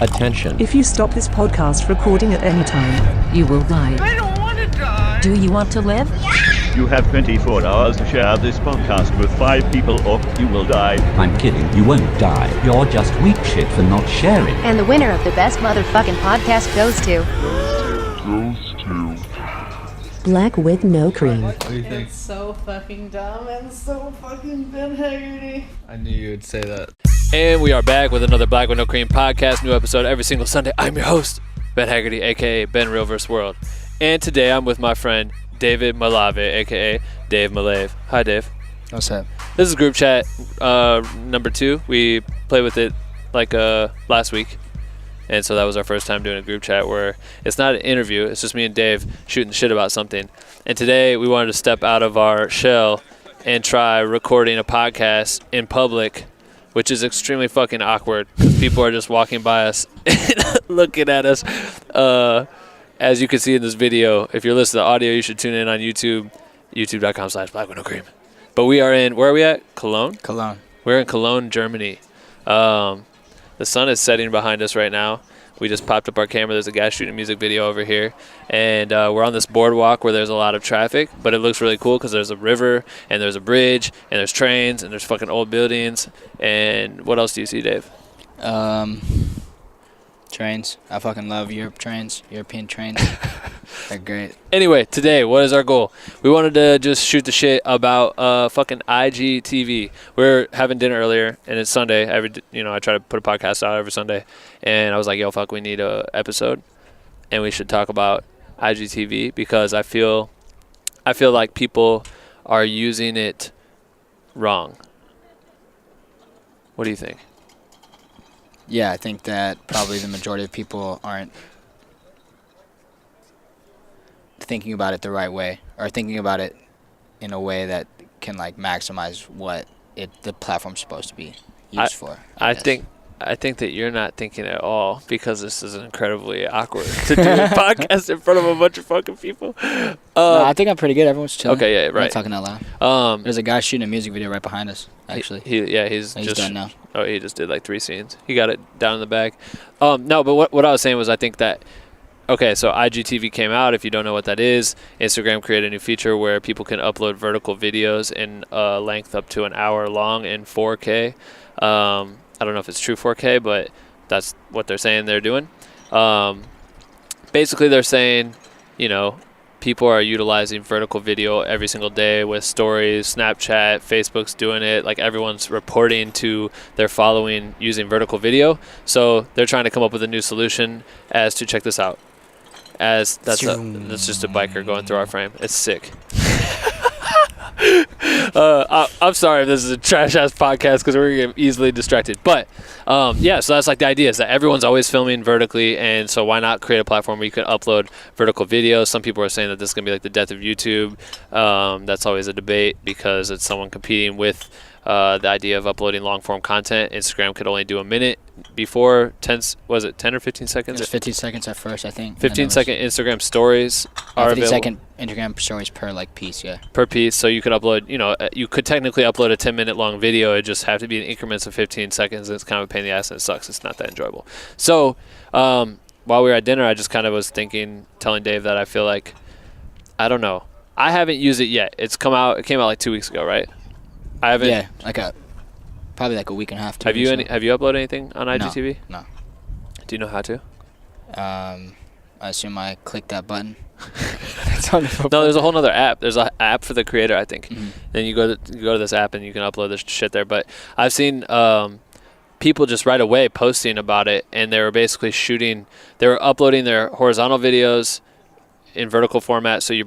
Attention. If you stop this podcast recording at any time, you will die. I don't want to die. Do you want to live? You have 24 hours to share this podcast with 5 people or you will die. I'm kidding, you won't die. You're just weak shit for not sharing. And the winner of the best motherfucking podcast goes to... Black with no cream. What do you think? It's so fucking dumb and so fucking Ben Haggerty. I knew you would say that. And we are back with another Black with No Cream podcast. New episode every single Sunday. I'm your host, Ben Haggerty, a.k.a. Ben Real vs. World. And today I'm with my friend, David Malave, a.k.a. Dave Malave. Hi, Dave. What's up? This is group chat number 2. We played with it like last week. And so that was our first time doing a group chat where it's not an interview. It's just me and Dave shooting shit about something. And today we wanted to step out of our shell and try recording a podcast in public, which is extremely fucking awkward because people are just walking by us and looking at us. As you can see in this video, if you're listening to audio, you should tune in on YouTube, youtube.com/blackwithnocream. But we are in, where are we at? Cologne? Cologne. We're in Cologne, Germany. The sun is setting behind us right now. We just popped up our camera. There's a guy shooting a music video over here. And we're on this boardwalk where there's a lot of traffic, but it looks really cool because there's a river and there's a bridge and there's trains and there's fucking old buildings. And what else do you see, Dave? Trains. I fucking love European trains. They're great. Anyway, today, what is our goal? We wanted to just shoot the shit about fucking IGTV. We're having dinner earlier, and it's Sunday. I try to put a podcast out every Sunday, and I was like, yo, fuck, we need a episode, and we should talk about IGTV because I feel like people are using it wrong. What do you think? Yeah, I think that probably the majority of people aren't thinking about it the right way, or thinking about it in a way that can like maximize what the platform's supposed to be used for. I think that you're not thinking at all because this is incredibly awkward to do a podcast in front of a bunch of fucking people. No, I think I'm pretty good. Everyone's chilling. Okay, yeah, right. I'm not talking out loud. There's a guy shooting a music video right behind us, actually. He's just done now. Oh, he just did like 3 scenes. He got it down in the back. No, but what I was saying was I think that, okay, so IGTV came out. If you don't know what that is, Instagram created a new feature where people can upload vertical videos in length up to an hour long in 4K. I don't know if it's true 4K, but that's what they're saying they're doing. Basically, they're saying, people are utilizing vertical video every single day with stories, Snapchat, Facebook's doing it. Like everyone's reporting to their following using vertical video. So they're trying to come up with a new solution as to check this out. That's just a biker going through our frame. It's sick. I'm sorry if this is a trash ass podcast because we're gonna get easily distracted. But so that's like the idea is that everyone's always filming vertically, and so why not create a platform where you can upload vertical videos? Some people are saying that this is gonna be like the death of YouTube. That's always a debate because it's someone competing with the idea of uploading long form content. Instagram could only do a minute before 10 or 15 seconds? It was 15 seconds at first, I think. 15-second Instagram stories are available. 15-second Instagram stories per piece, yeah. Per piece, so you could upload, you could technically upload a 10-minute long video. It just have to be in increments of 15 seconds. It's kind of a pain in the ass and it sucks. It's not that enjoyable. So while we were at dinner, I just kind of was telling Dave that I feel like, I don't know. I haven't used it yet. It came out like 2 weeks ago, right? I haven't. Yeah, probably like a week and a half. Have you uploaded anything on IGTV? No. Do you know how to? I assume I clicked that button. No, there's a whole other app. There's an app for the creator, I think. Mm-hmm. Then you go to this app and you can upload this shit there. But I've seen people just right away posting about it, and they were basically uploading their horizontal videos in vertical format. So you're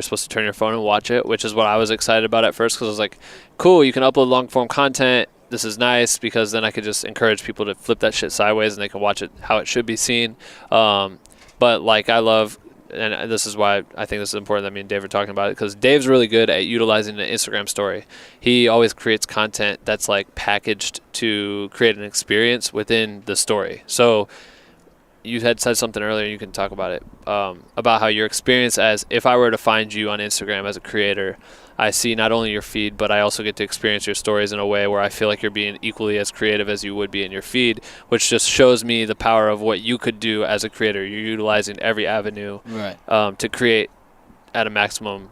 supposed to turn your phone and watch it, which is what I was excited about at first because I was like, cool, you can upload long form content. This is nice because then I could just encourage people to flip that shit sideways and they can watch it how it should be seen. But like I love, and this is why I think this is important that me and Dave are talking about it, because Dave's really good at utilizing an Instagram story. He always creates content that's like packaged to create an experience within the story. So you had said something earlier, you can talk about it, about how your experience as, if I were to find you on Instagram as a creator, I see not only your feed, but I also get to experience your stories in a way where I feel like you're being equally as creative as you would be in your feed, which just shows me the power of what you could do as a creator. You're utilizing every avenue to create at a maximum.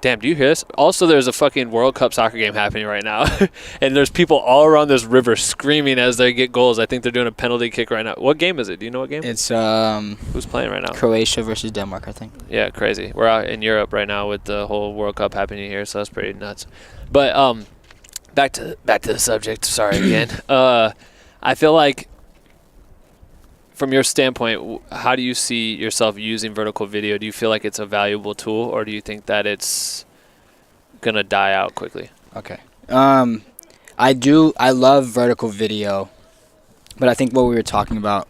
Damn, do you hear this? Also, there's a fucking World Cup soccer game happening right now. And there's people all around this river screaming as they get goals. I think they're doing a penalty kick right now. What game is it? Do you know what game? It's who's playing right now? Croatia versus Denmark, I think. Yeah, crazy. We're out in Europe right now with the whole World Cup happening here, so that's pretty nuts. But back to the subject. Sorry again. I feel like, from your standpoint, how do you see yourself using vertical video? Do you feel like it's a valuable tool, or do you think that it's going to die out quickly? Okay. I love vertical video, but I think what we were talking about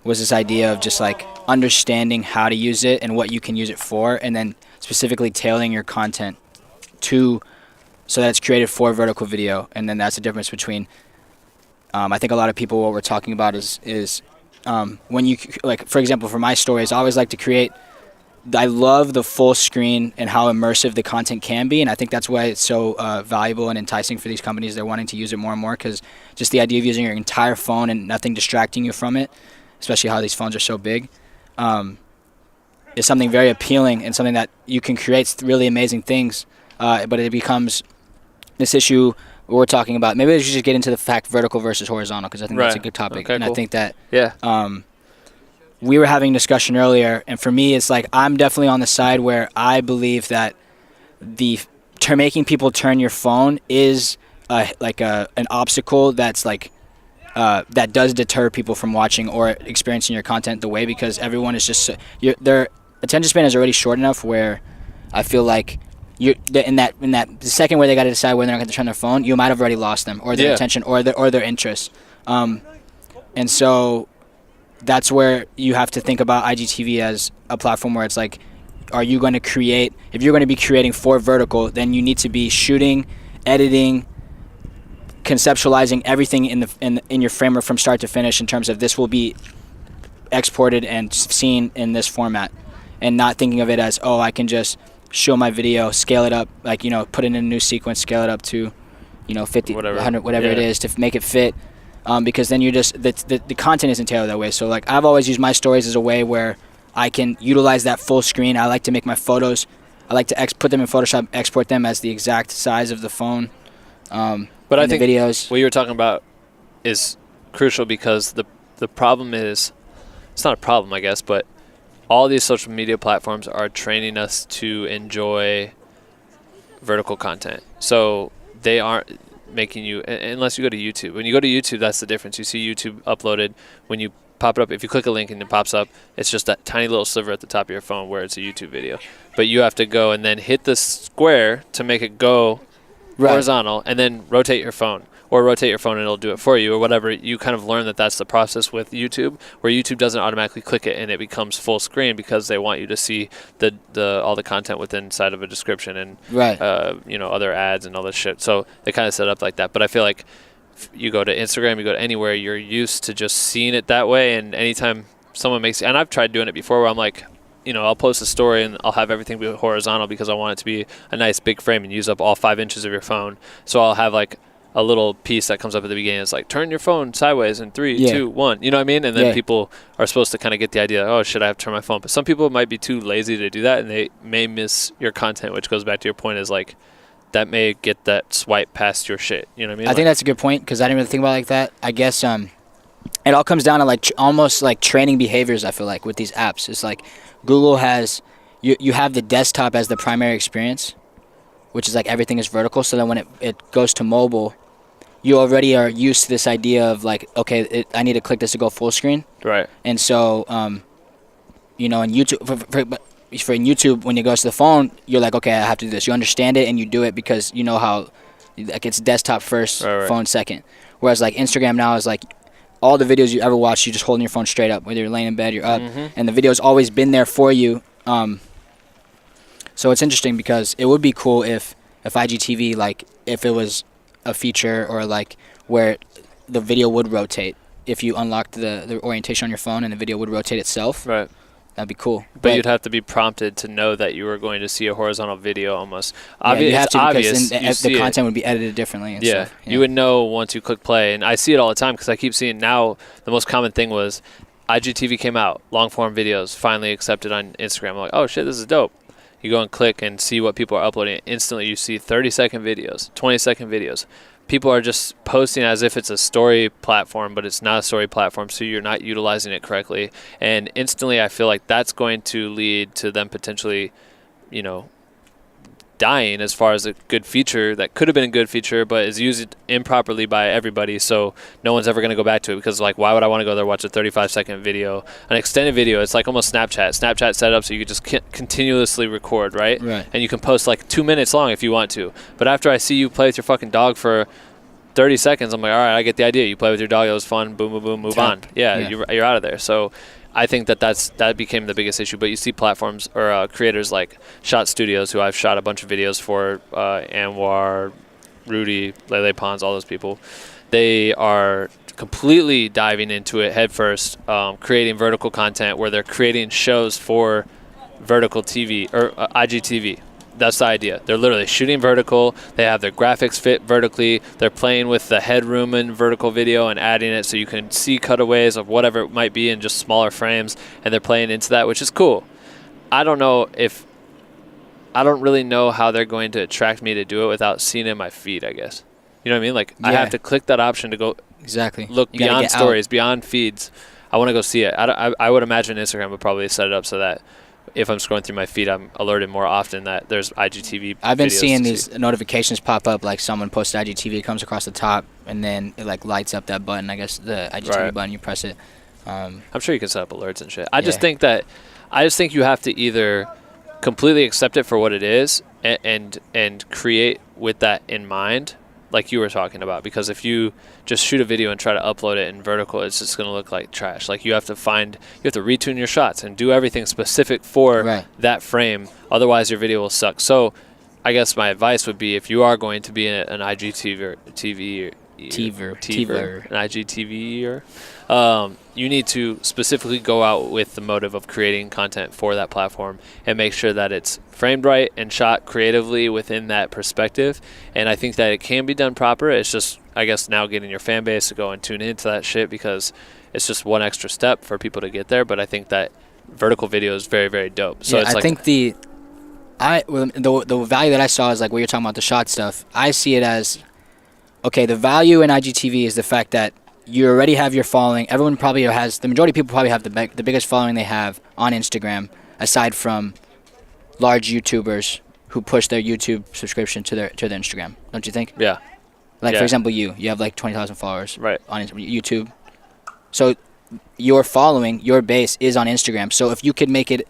was this idea of just like understanding how to use it and what you can use it for, and then specifically tailoring your content so that it's created for vertical video. And then that's the difference between I think a lot of people, what we're talking about is when you, like, for example, for my stories, I always like to create, I love the full screen and how immersive the content can be, and I think that's why it's so valuable and enticing for these companies. They're wanting to use it more and more, because just the idea of using your entire phone and nothing distracting you from it, especially how these phones are so big, is something very appealing and something that you can create really amazing things, but it becomes this issue we're talking about. Maybe we should just get into the fact vertical versus horizontal, because I think that's a good topic. Okay, and cool. I think that we were having a discussion earlier, and for me, it's like I'm definitely on the side where I believe that making people turn your phone is an obstacle that's like that does deter people from watching or experiencing your content the way, because everyone is just their attention span is already short enough where I feel like in that the second where they got to decide whether they're going to turn their phone, you might have already lost them, or their attention, or their interest. And so that's where you have to think about IGTV as a platform where it's like, are you going to create? If you're going to be creating for vertical, then you need to be shooting, editing, conceptualizing everything in your framework from start to finish, in terms of this will be exported and seen in this format, and not thinking of it as, oh, I can just show my video, scale it up, like, put it in a new sequence, scale it up to 50, 100, whatever it is, to make it fit, because then you just the content isn't tailored that way. So like, I've always used my stories as a way where I can utilize that full screen. I like to make my photos, I like to put them in Photoshop, export them as the exact size of the phone. But I think videos, what you were talking about is crucial, because the problem is, it's not a problem, I guess, but all these social media platforms are training us to enjoy vertical content. So they aren't making you, unless you go to YouTube. When you go to YouTube, that's the difference. You see YouTube uploaded. When you pop it up, if you click a link and it pops up, it's just that tiny little sliver at the top of your phone where it's a YouTube video. But you have to go and then hit the square to make it go horizontal, and then rotate your phone. Or rotate your phone and it'll do it for you, or whatever. You kind of learn that that's the process with YouTube, where YouTube doesn't automatically click it and it becomes full screen, because they want you to see all the content within inside of a description and other ads and all this shit. So they kind of set up like that. But I feel like if you go to Instagram, you go to anywhere, you're used to just seeing it that way. And anytime someone makes, and I've tried doing it before, where I'm like, I'll post a story and I'll have everything be horizontal because I want it to be a nice big frame and use up all 5 inches of your phone. So I'll have like a little piece that comes up at the beginning. It's like, turn your phone sideways in 3, 2, 1. You know what I mean? And then people are supposed to kind of get the idea, oh, should I have to turn my phone? But some people might be too lazy to do that, and they may miss your content, which goes back to your point, is like, that may get that swipe past your shit. You know what I mean? I think that's a good point, because I didn't really think about it like that. I guess it all comes down to like almost like training behaviors, I feel like, with these apps. It's like Google has, you have the desktop as the primary experience, which is like everything is vertical. So then when it goes to mobile, you already are used to this idea of like, okay, I need to click this to go full screen. Right. And so, in YouTube, for in YouTube, when it goes to the phone, you're like, okay, I have to do this. You understand it and you do it because you know how, like, it's desktop first, phone second. Whereas like Instagram now is like, all the videos you ever watch, you just holding your phone straight up, whether you're laying in bed, you're up, and the video's always been there for you. So it's interesting, because it would be cool if IGTV, like, if it was a feature, or like where the video would rotate if you unlocked the orientation on your phone and the video would rotate itself. Right. That'd be cool. But you'd have to be prompted to know that you were going to see a horizontal video almost. You have It's to, obvious. because You then see the it. content would be edited differently. And Yeah, stuff. you would know once you click play. And I see it all the time because I keep seeing now the most common thing was IGTV came out, long form videos finally accepted on Instagram. I'm like, oh shit, this is dope. You go and click and see what people are uploading. Instantly, you see 30-second videos, 20-second videos. People are just posting as if it's a story platform, but it's not a story platform, so you're not utilizing it correctly. And instantly, I feel like that's going to lead to them potentially, dying as far as a good feature that could have been a good feature, but is used improperly by everybody. So no one's ever going to go back to it because, like, why would I want to go there watch a 35-second video, an extended video? It's like almost Snapchat set up so you could just continuously record, right? And you can post like 2 minutes long if you want to. But after I see you play with your fucking dog for 30 seconds, I'm like, all right, I get the idea. You play with your dog, it was fun, boom, boom, boom, move on. Yeah. You're out of there. So I think that became the biggest issue. But you see platforms or creators like Shot Studios, who I've shot a bunch of videos for, Anwar, Rudy, Lele Pons, all those people. They are completely diving into it headfirst, creating vertical content where they're creating shows for vertical TV or IGTV. That's the idea. They're literally shooting vertical. They have their graphics fit vertically. They're playing with the headroom in vertical video and adding it so you can see cutaways of whatever it might be in just smaller frames, and they're playing into that, which is cool. I don't really know how they're going to attract me to do it without seeing it in my feed, I guess. You know what I mean? Like, I have to click that option to go look beyond stories, beyond feeds. I want to go see it. I would imagine Instagram would probably set it up so that if I'm scrolling through my feed, I'm alerted more often that there's IGTV. I've been seeing these notifications pop up, like someone posted IGTV, comes across the top, and then it like lights up that button. I guess the IGTV button, you press it. I'm sure you can set up alerts and shit. I just think you have to either completely accept it for what it is and create with that in mind, like you were talking about. Because if you just shoot a video and try to upload it in vertical, it's just going to look like trash. Like you have to retune your shots and do everything specific for that frame. Otherwise, your video will suck. So I guess my advice would be, if you are going to be an IGTV you need to specifically go out with the motive of creating content for that platform and make sure that it's framed right and shot creatively within that perspective. And I think that it can be done proper. It's just, I guess, now getting your fan base to go and tune into that shit, because it's just one extra step for people to get there. But I think that vertical video is very, very dope. So it's I think the value that I saw is like what you're talking about, the shot stuff. I see it as, okay, the value in IGTV is the fact that you already have your following. Everyone probably has, the majority of people probably have the biggest following they have on Instagram, aside from large YouTubers who push their YouTube subscription to their Instagram. Don't you think? Yeah. Like, for example, you have like 20,000 followers on YouTube. So your following, your base is on Instagram. So if you could make it,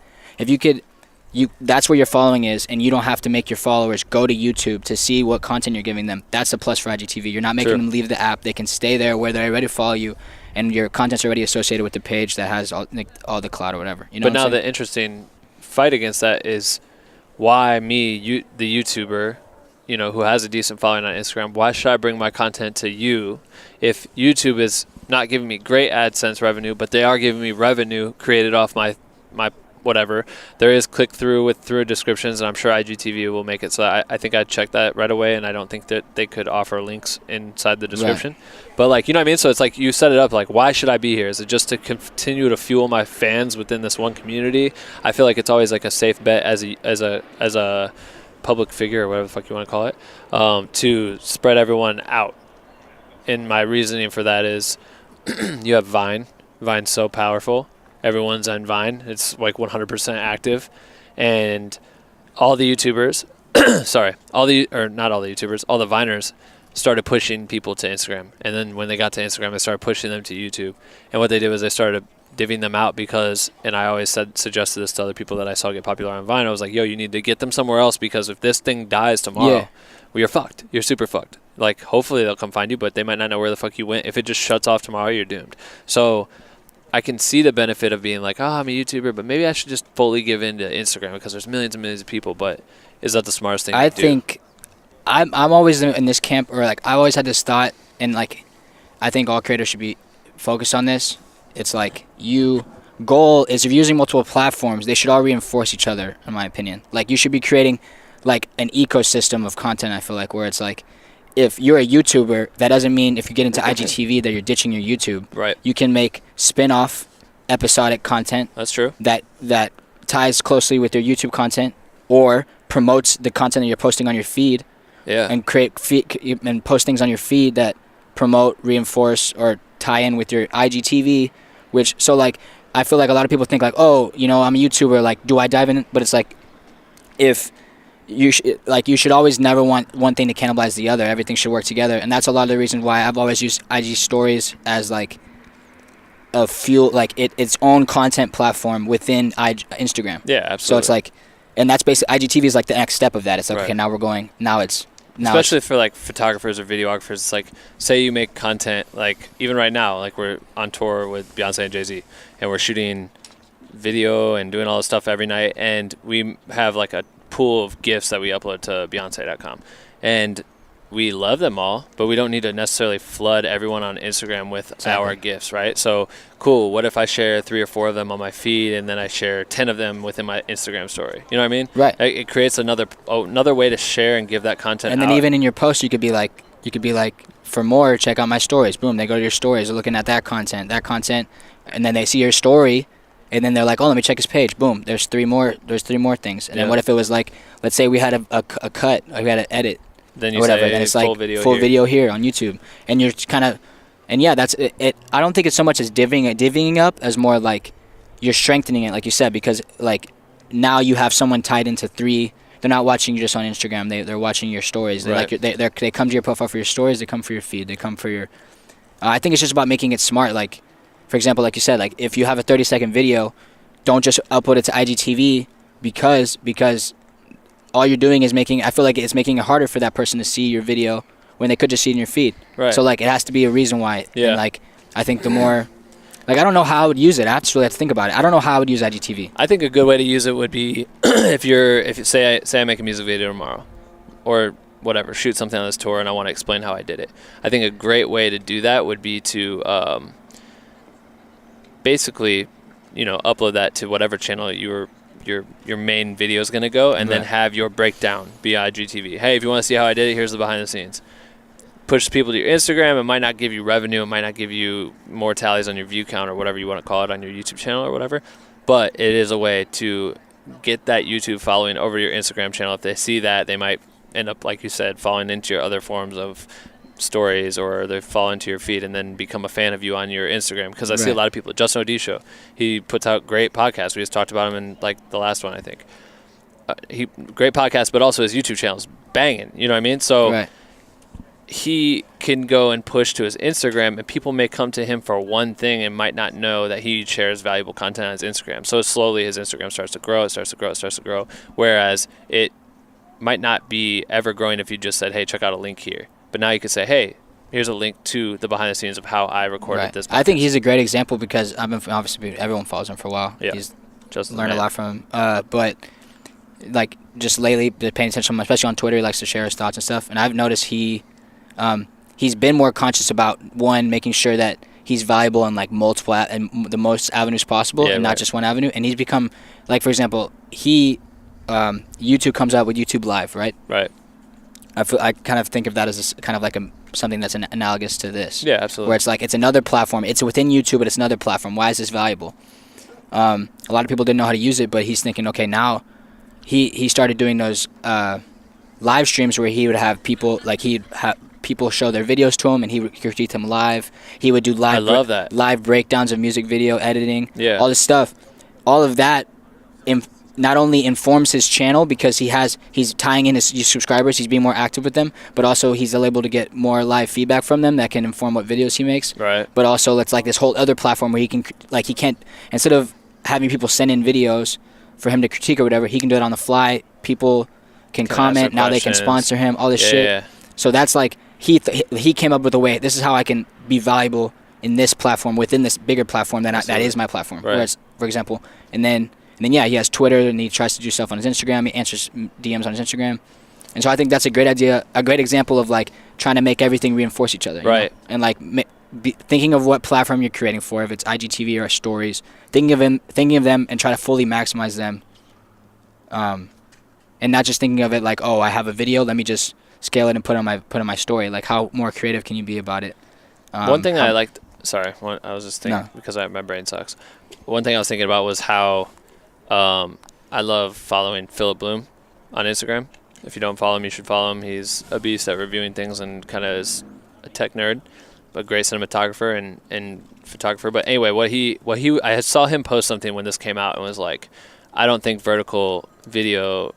that's where your following is, and you don't have to make your followers go to YouTube to see what content you're giving them. That's a plus for IGTV. You're not making them leave the app. They can stay there where they're ready to follow you, and your content's already associated with the page that has all the cloud or whatever. You know. But now the interesting fight against that is why me, the YouTuber, who has a decent following on Instagram, why should I bring my content to you if YouTube is not giving me great AdSense revenue, but they are giving me revenue created off my whatever. There is click-through through descriptions, and I'm sure IGTV will make it so I think I'd check that right away, and I don't think that they could offer links inside the description. But, like, you know what I mean? So it's like you set it up, like, why should I be here? Is it just to continue to fuel my fans within this one community? I feel like it's always like a safe bet as a public figure, or whatever the fuck you want to call it, to spread everyone out. And my reasoning for that is you have Vine. Vine's so powerful. Everyone's on Vine. It's like 100% active. And all the YouTubers, all the Viners started pushing people to Instagram. And then when they got to Instagram, they started pushing them to YouTube. And what they did was they started divvying them out because, and I always suggested this to other people that I saw get popular on Vine, I was like, yo, you need to get them somewhere else, because if this thing dies tomorrow, well, you're fucked. You're super fucked. Like, hopefully they'll come find you, but they might not know where the fuck you went. If it just shuts off tomorrow, you're doomed. So I can see the benefit of being like, I'm a YouTuber, but maybe I should just fully give in to Instagram because there's millions and millions of people. But is that the smartest thing to do? I think I'm always in this camp, or like I always had this thought, and like I think all creators should be focus on this. It's like goal is if you're using multiple platforms, they should all reinforce each other, in my opinion. Like you should be creating like an ecosystem of content, I feel like, where it's like if you're a YouTuber, that doesn't mean if you get into IGTV that you're ditching your YouTube. Right. You can make spin-off episodic content. That's true. That ties closely with your YouTube content or promotes the content that you're posting on your feed. Yeah. And and post things on your feed that promote, reinforce, or tie in with your IGTV, so like I feel like a lot of people think like, oh, I'm a YouTuber, like do I dive in? But it's like if you should always never want one thing to cannibalize the other. Everything should work together, and that's a lot of the reason why I've always used IG stories as like a fuel, like its own content platform within Instagram. Yeah, absolutely. So it's like, and that's basically IGTV is like the next step of that. It's like, right. Okay, especially for like photographers or videographers, it's like, say you make content, like even right now, like we're on tour with Beyonce and Jay-Z, and we're shooting video and doing all this stuff every night, and we have like a pool of GIFs that we upload to Beyonce.com, and we love them all, but we don't need to necessarily flood everyone on Instagram with our GIFs, right? So cool, what if I share 3 or 4 of them on my feed, and then I share 10 of them within my Instagram story? You know what I mean? Right. It creates another way to share and give that content and then out. even in your post, you could be like, for more, check out my stories. Boom, they go to your stories, they're looking at that content, and then they see your story, and then they're like, oh, let me check his page. Boom, there's 3 more things. And then what if it was like, let's say we had a cut, we had to edit, then you whatever, say then it's full like video full here. video here on YouTube, and you're kind of, and yeah, that's it. I don't think it's so much as divvying up as more like you're strengthening it, like you said, because like now you have someone tied into 3. They're not watching you just on Instagram. They're watching your stories. They right. they come to your profile for your stories. They come for your feed. They come for your. I think it's just about making it smart. Like, for example, like you said, like if you have a 30-second video, don't just upload it to IGTV because all you're doing is I feel like it's making it harder for that person to see your video when they could just see it in your feed. Right. So like it has to be a reason why. Yeah. And like I think the more, like I don't know how I would use it. I actually have to think about it. I don't know how I would use IGTV. I think a good way to use it would be if you say I make a music video tomorrow, or whatever, shoot something on this tour, and I want to explain how I did it. I think a great way to do that would be to basically, upload that to whatever channel your main video is going to go, and then have your breakdown be IGTV. Hey, if you want to see how I did it, here's the behind the scenes. Push people to your Instagram. It might not give you revenue. It might not give you more tallies on your view count or whatever you want to call it on your YouTube channel or whatever. But it is a way to get that YouTube following over your Instagram channel. If they see that, they might end up, like you said, falling into your other forms of stories, or they fall into your feed and then become a fan of you on your Instagram. Because I see a lot of people. Justin O'D show, he puts out great podcasts. We just talked about him in like the last one, I think. Great podcast, but also his YouTube channel's banging. You know what I mean? So he can go and push to his Instagram, and people may come to him for one thing and might not know that he shares valuable content on his Instagram. So slowly his Instagram starts to grow. Whereas it might not be ever growing if you just said, hey, check out a link here. But now you could say, hey, here's a link to the behind the scenes of how I recorded this podcast. I think he's a great example because obviously everyone follows him for a while. Yeah. He's just learned a lot from him. But like just lately, paying attention, especially on Twitter, he likes to share his thoughts and stuff. And I've noticed he's been more conscious about, one, making sure that he's valuable in like multiple and the most avenues possible, and not just one avenue. And he's become, like, for example, YouTube comes out with YouTube Live, right? Right. I kind of think of that as kind of like something that's analogous to this. Yeah, absolutely. Where it's like it's another platform. It's within YouTube, but it's another platform. Why is this valuable? A lot of people didn't know how to use it, but he's thinking, okay, now he started doing those live streams where he would have people, like he'd have people show their videos to him, and he would critique them live. He would do live breakdowns of music video editing. Yeah. All this stuff. All of that not only informs his channel because he's tying in his subscribers, he's being more active with them, but also he's able to get more live feedback from them that can inform what videos he makes. Right. But also it's like this whole other platform where he can't, instead of having people send in videos for him to critique or whatever, he can do it on the fly. People can comment, now they can sponsor him, all this shit. Yeah. So that's like he came up with a way, this is how I can be valuable in this platform, within this bigger platform that is my platform. Right. Whereas, for example, and then he has Twitter, and he tries to do stuff on his Instagram. He answers DMs on his Instagram. And so I think that's a great idea, a great example of like trying to make everything reinforce each other. Right. You know? And like thinking of what platform you're creating for, if it's IGTV or stories, thinking of them and try to fully maximize them, and not just thinking of it like, oh, I have a video, let me just scale it and put it on my story. Like, how more creative can you be about it? One thing I liked, I was just thinking, because my brain sucks. One thing I was thinking about was how I love following Philip Bloom on Instagram. If you don't follow him, you should follow him. He's a beast at reviewing things and kind of is a tech nerd, but great cinematographer and photographer. But anyway, I saw him post something when this came out and was like, I don't think vertical video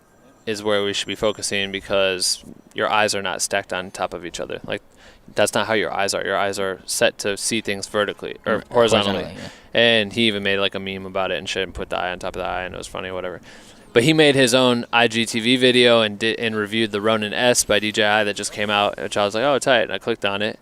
is where we should be focusing because your eyes are not stacked on top of each other. Like, that's not how your eyes are. Your eyes are set to see things vertically or horizontally. Yeah. And he even made like a meme about it and shit and put the eye on top of the eye, and it was funny, whatever. But he made his own IGTV video and reviewed the Ronin S by DJI that just came out, which I was like, oh, tight. And I clicked on it.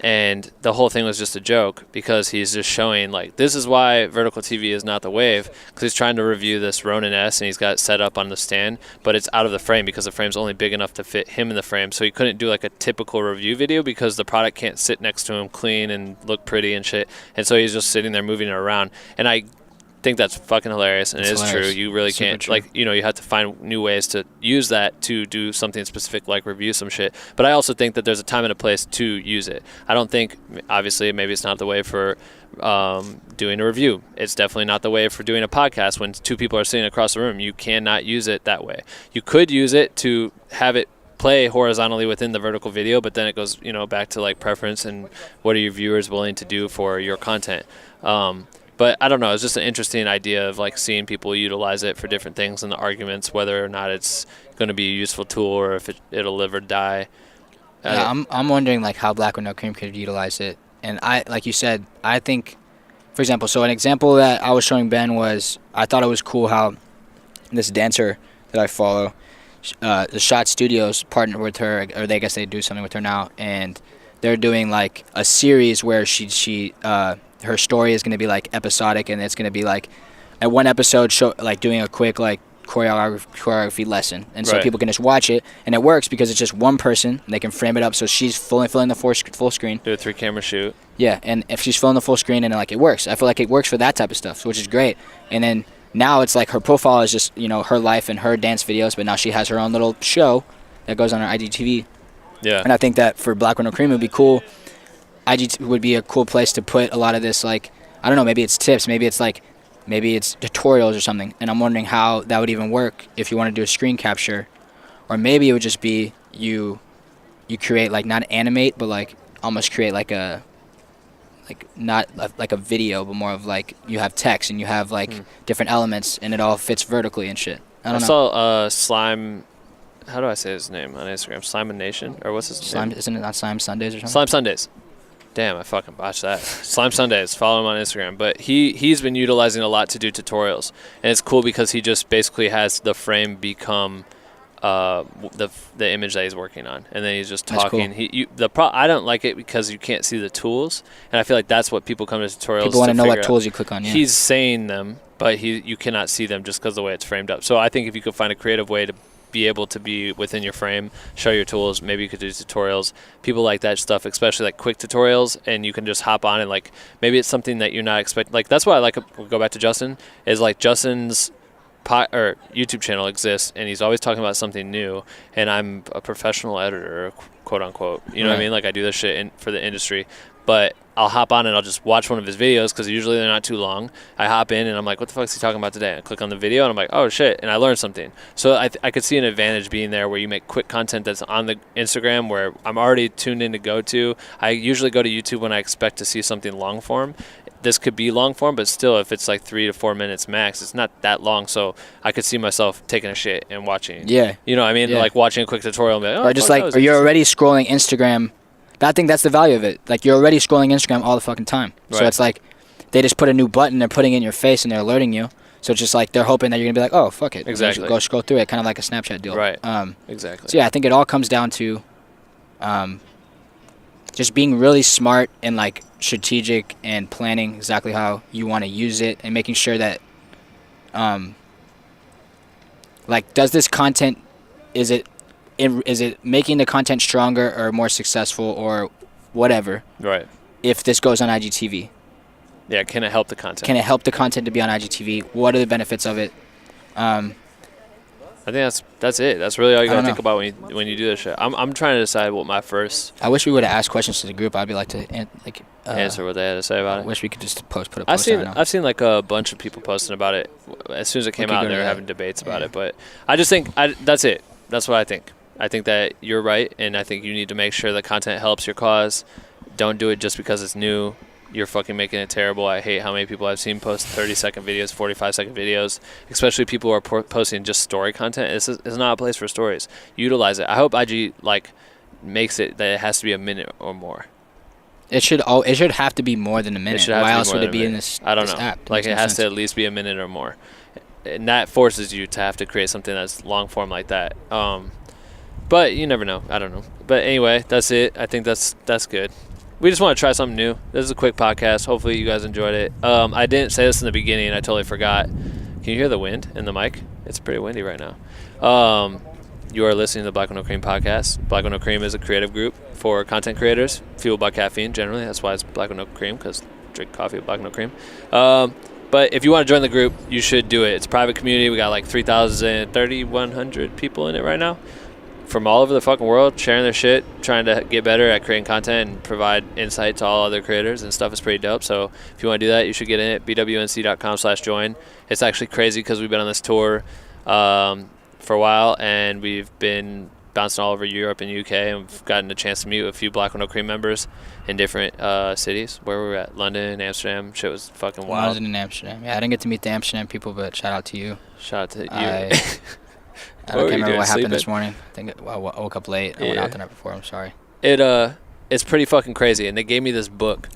And the whole thing was just a joke because he's just showing, like, this is why vertical TV is not the wave, because he's trying to review this Ronin S and he's got it set up on the stand, but it's out of the frame because the frame's only big enough to fit him in the frame. So he couldn't do like a typical review video because the product can't sit next to him clean and look pretty and shit. And so he's just sitting there moving it around. And I think that's fucking hilarious, and it is true. You really can't, like, you know, you have to find new ways to use that to do something specific, like review some shit. But I also think that there's a time and a place to use it. I don't think, obviously, maybe it's not the way for doing a review. It's definitely not the way for doing a podcast when two people are sitting across the room. You cannot use it that way. You could use it to have it play horizontally within the vertical video, but then it goes, you know, back to like preference and what are your viewers willing to do for your content. But I don't know. It's just an interesting idea of like seeing people utilize it for different things and the arguments, whether or not it's going to be a useful tool or if it'll live or die. Yeah, I'm wondering like how Black with No Cream could utilize it. And I, like you said, I think, for example, so an example that I was showing Ben was I thought it was cool how this dancer that I follow, the Shot Studios partnered with her, or I guess they do something with her now, and they're doing like a series where she her story is going to be like episodic, and it's going to be like at one episode show like doing a quick like choreography lesson, and so people can just watch it, and it works because it's just one person and they can frame it up so she's filling the full screen, do a 3-camera shoot. Yeah, and if she's filling the full screen and like it works, I feel like it works for that type of stuff, which is great. And then now it's like her profile is just, you know, her life and her dance videos, but now she has her own little show that goes on her IGTV. Yeah, and I think that for Black with No Cream it would be cool. IG would be a cool place to put a lot of this, like, I don't know, maybe it's tips, maybe it's tutorials or something, and I'm wondering how that would even work if you want to do a screen capture, or maybe it would just be you create, like, not animate, but like almost create like a, like not like a video, but more of like you have text and you have like different elements and it all fits vertically and shit. I saw Slime, how do I say his name on Instagram? Slime Nation, or what's his name? Isn't it not Slime Sundays or something? Slime Sundays. Damn, I fucking botched that. Slime Sundays, follow him on Instagram. But he's been utilizing a lot to do tutorials, and it's cool because he just basically has the frame become the image that he's working on, and then he's just talking. Cool. I don't like it because you can't see the tools, and I feel like that's what people come to tutorials. People want to know what tools you click on. Yeah. He's saying them, but you cannot see them just because of the way it's framed up. So I think if you could find a creative way to be able to be within your frame, show your tools, maybe you could do tutorials. People like that stuff, especially like quick tutorials, and you can just hop on and like maybe it's something that you're not expecting. Like that's why I like, we'll go back to Justin, is like Justin's or YouTube channel exists and he's always talking about something new, and I'm a professional editor, quote unquote, you know what I mean, like I do this shit for the industry, but I'll hop on and I'll just watch one of his videos because usually they're not too long. I hop in and I'm like, what the fuck is he talking about today? I click on the video and I'm like, oh shit, and I learned something. So I could see an advantage being there where you make quick content that's on the Instagram where I'm already tuned in to go to. I usually go to YouTube when I expect to see something long form. This could be long form, but still, if it's like 3 to 4 minutes max, it's not that long. So I could see myself taking a shit and watching. Yeah. You know what I mean? Yeah. Like watching a quick tutorial and be like, oh, or just like, or you're already scrolling Instagram. I think that's the value of it. Like, you're already scrolling Instagram all the fucking time. Right. So it's like they just put a new button, they're putting it in your face, and they're alerting you. So it's just like they're hoping that you're going to be like, oh, fuck it. Exactly. Go scroll through it, kind of like a Snapchat deal. Right. Exactly. So, yeah, I think it all comes down to just being really smart and, like, strategic and planning exactly how you want to use it and making sure that, like, does this content, is it making the content stronger or more successful or whatever? Right. if this goes on IGTV? Yeah, can it help the content? Can it help the content to be on IGTV? What are the benefits of it? I think that's it. That's really all you I gotta don't think about when you do this shit. I'm trying to decide what my first I wish we would have asked questions to the group. I'd be like to answer what they had to say about I it. wish we could just put a post. I've seen like a bunch of people posting about it. As soon as it came out, they were having debates about it. But I just think that's it. That's what I think. I think that you're right, and I think you need to make sure the content helps your cause. Don't do it just because it's new. You're fucking making it terrible. I hate how many people I've seen post 30-second videos, 45-second videos, especially people who are posting just story content. This is not a place for stories. Utilize it. I hope IG makes it that it has to be a minute or more. It should have to be more than a minute. Why else would it be in this? I don't this know. app? Like it has to at least be a minute or more, and that forces you to have to create something that's long form like that. But you never know. I don't know. But anyway, that's it. I think that's good. We just want to try something new. This is a quick podcast. Hopefully you guys enjoyed it. I didn't say this in the beginning, and I totally forgot. Can you hear the wind in the mic? It's pretty windy right now. You are listening to the Black with No Cream podcast. Black with No Cream is a creative group for content creators, fueled by caffeine generally. That's why it's Black with No Cream, because drink coffee with Black with No Cream. But if you want to join the group, you should do it. It's a private community. We got like 3,100 people in it right now, from all over the fucking world, sharing their shit, trying to get better at creating content and provide insight to all other creators and stuff. Is pretty dope. So if you want to do that, you should get in it. BWNC.com/join. It's actually crazy because we've been on this tour for a while, and we've been bouncing all over Europe and UK, and we've gotten a chance to meet with a few Black with No Cream members in different cities. Where we were at, London, Amsterdam. Shit was fucking wild. I was in Amsterdam. Yeah, I didn't get to meet the Amsterdam people, but shout out to you. Shout out to you. I can't remember what happened this morning. I think I woke up late. I went out the night before. I'm sorry. It's pretty fucking crazy. And they gave me this book.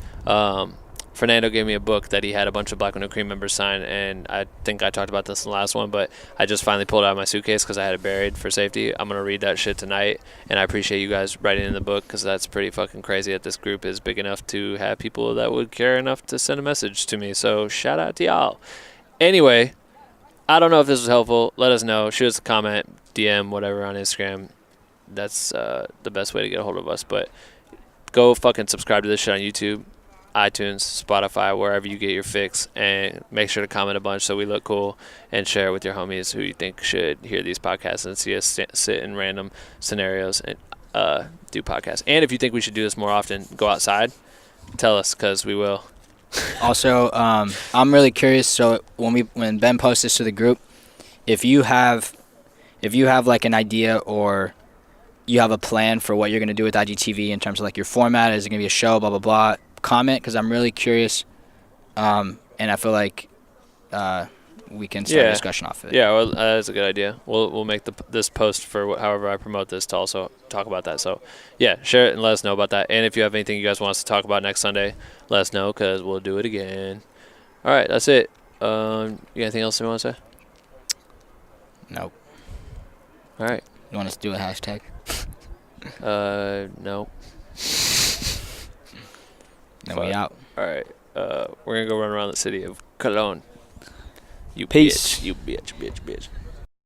Fernando gave me a book that he had a bunch of Black with No Cream members sign, and I think I talked about this in the last one, but I just finally pulled it out of my suitcase because I had it buried for safety. I'm going to read that shit tonight, and I appreciate you guys writing in the book because that's pretty fucking crazy that this group is big enough to have people that would care enough to send a message to me. So shout out to y'all. Anyway, I don't know if this was helpful. Let us know. Shoot us a comment, DM, whatever on Instagram. That's the best way to get a hold of us. But go fucking subscribe to this shit on YouTube, iTunes, Spotify, wherever you get your fix, and make sure to comment a bunch so we look cool, and share it with your homies who you think should hear these podcasts and see us sit in random scenarios and do podcasts. And if you think we should do this more often, go outside, tell us, because we will. Also, I'm really curious. So when Ben posts this to the group, if you have like an idea or you have a plan for what you're gonna do with IGTV in terms of like your format, is it gonna be a show, blah blah blah, comment, because I'm really curious, and I feel like we can start a discussion off of it. Yeah, well, that's a good idea. We'll make this post for however I promote this to also talk about that. So yeah, share it and let us know about that. And if you have anything you guys want us to talk about next Sunday, let us know, because we'll do it again. All right, that's it. You got anything else you want to say? Nope. All right. You want us to do a hashtag? No. Then we out. All right. We're gonna go run around the city of Cologne. You Peace. bitch. You bitch.